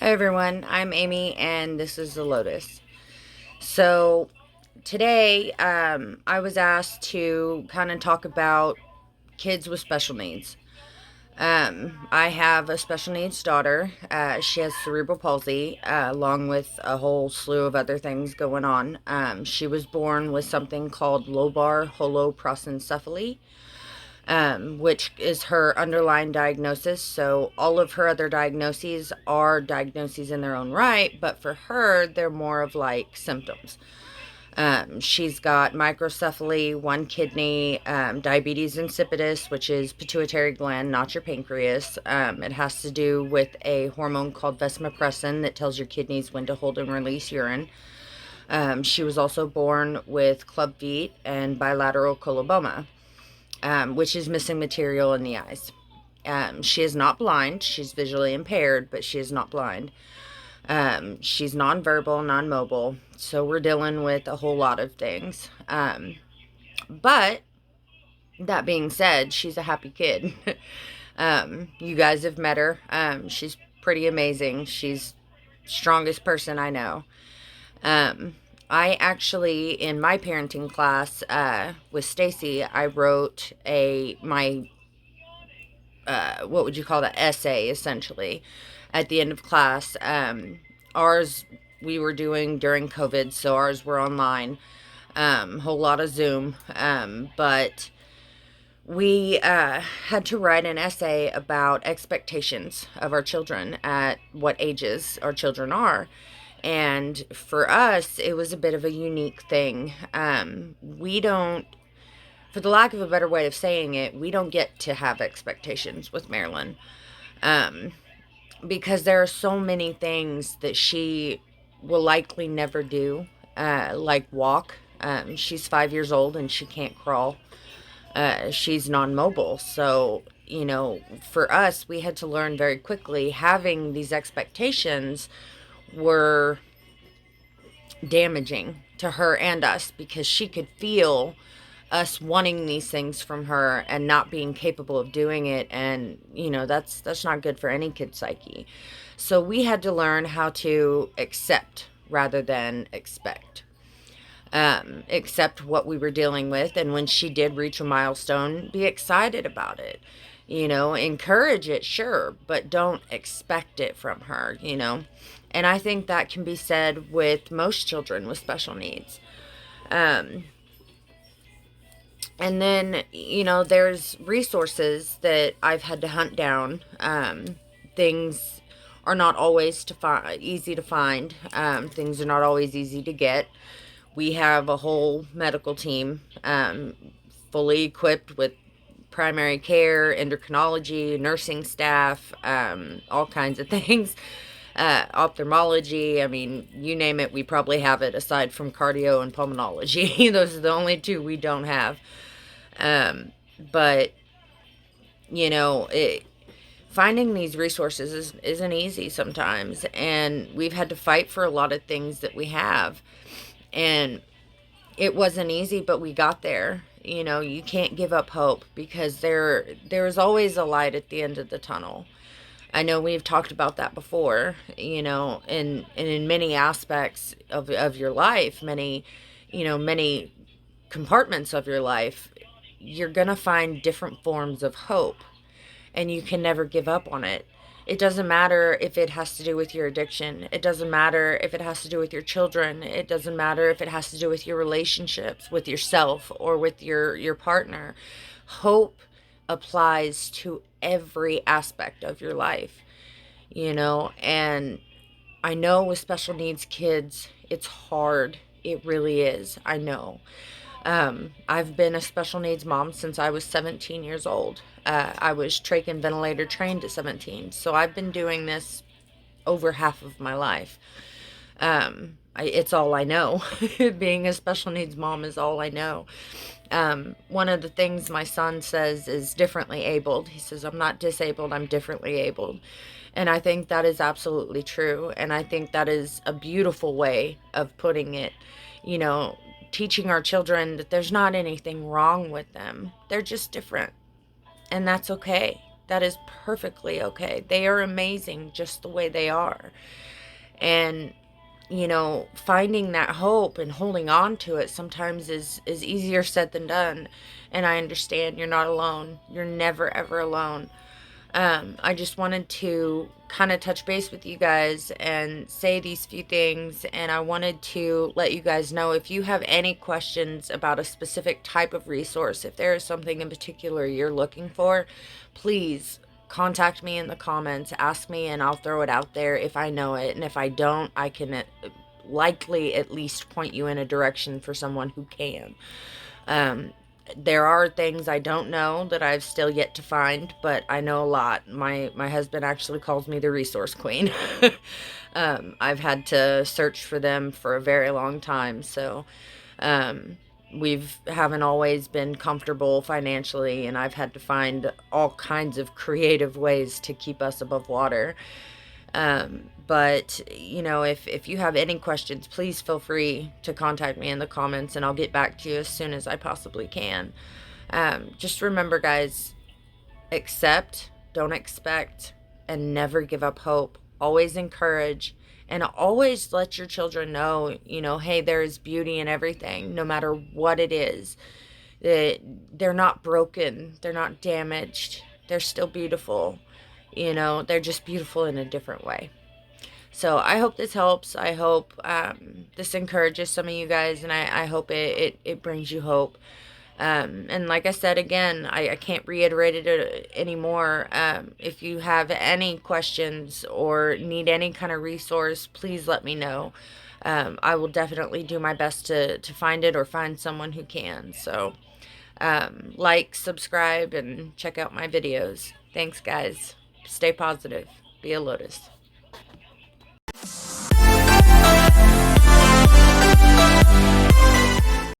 Hi everyone, I'm Amy and this is the Lotus. So today I was asked to kind of talk about kids with special needs. I have a special needs daughter. She has cerebral palsy, along with a whole slew of other things going on. She was born with something called lobar holoprosencephaly, which is her underlying diagnosis. So all of her other diagnoses are diagnoses in their own right, but for her, they're more of like symptoms. She's got microcephaly, one kidney, diabetes insipidus, which is pituitary gland, not your pancreas. It has to do with a hormone called vasopressin that tells your kidneys when to hold and release urine. She was also born with club feet and bilateral coloboma, which is missing material in the eyes. She is not blind. She's visually impaired, but she is not blind. She's nonverbal, non-mobile, so we're dealing with a whole lot of things. But that being said, she's a happy kid. You guys have met her. She's pretty amazing. She's strongest person I know. Um, I actually, in my parenting class with Stacy, I wrote my what would you call that, essay, essentially, at the end of class. Ours we were doing during COVID, so ours were online, whole lot of Zoom, but we had to write an essay about expectations of our children at what ages our children are. And for us, it was a bit of a unique thing. We don't, for the lack of a better way of saying it, we don't get to have expectations with Marilyn, um, because there are so many things that she will likely never do, like walk. She's 5 years old and she can't crawl. She's non mobile. So, for us, we had to learn very quickly having these expectations were damaging to her and us because she could feel us wanting these things from her and not being capable of doing it, and that's not good for any kid's psyche. So we had to learn how to accept rather than expect. Accept what we were dealing with, and when she did reach a milestone, be excited about it. Encourage it, sure, but don't expect it from her. And I think that can be said with most children with special needs. um, and then, there's resources that I've had to hunt down. Things are not always easy to find. Things are not always easy to get. We have a whole medical team, fully equipped with primary care, endocrinology, nursing staff, all kinds of things. Ophthalmology, I mean, you name it, we probably have it aside from cardio and pulmonology. Those are the only two we don't have. Um, but, you know, it, finding these resources isn't easy sometimes. And we've had to fight for a lot of things that we have. And it wasn't easy, but we got there. You can't give up hope because there's always a light at the end of the tunnel. I know we've talked about that before, and in many aspects of your life, many compartments of your life, you're going to find different forms of hope, and you can never give up on it. It doesn't matter if it has to do with your addiction. It doesn't matter if it has to do with your children. It doesn't matter if it has to do with your relationships with yourself or with your partner. Hope applies to every aspect of your life, and I know with special needs kids, it's hard. It really is. I know. I've been a special needs mom since I was 17 years old. I was trach and ventilator trained at 17, so I've been doing this over half of my life. It's all I know. Being a special needs mom is all I know. One of the things my son says is differently abled. He says, I'm not disabled, I'm differently abled. And I think that is absolutely true. And I think that is a beautiful way of putting it. You know, Teaching our children that there's not anything wrong with them, they're just different. And that's okay. That is perfectly okay. They are amazing just the way they are. And finding that hope and holding on to it sometimes is easier said than done. And I understand you're not alone. You're never ever alone. I just wanted to kind of touch base with you guys and say these few things. And I wanted to let you guys know, if you have any questions about a specific type of resource, if there is something in particular you're looking for, please contact me in the comments, ask me, and I'll throw it out there if I know it. And if I don't, I can likely at least point you in a direction for someone who can. Um, there are things I don't know that I've still yet to find, but I know a lot. My husband actually calls me the resource queen. I've had to search for them for a very long time, so um, we've haven't always been comfortable financially, and I've had to find all kinds of creative ways to keep us above water. But if you have any questions, please feel free to contact me in the comments, and I'll get back to you as soon as I possibly can. Just remember, guys, accept, don't expect, and never give up hope. Always encourage, and always let your children know, hey, there is beauty in everything, no matter what it is. They're not broken, they're not damaged, they're still beautiful. They're just beautiful in a different way. So I hope this helps. I hope this encourages some of you guys, and I hope it brings you hope. And like I said again, I can't reiterate it anymore. If you have any questions or need any kind of resource, please let me know. I will definitely do my best to find it or find someone who can. So like, subscribe, and check out my videos. Thanks, guys. Stay positive. Be a Lotus.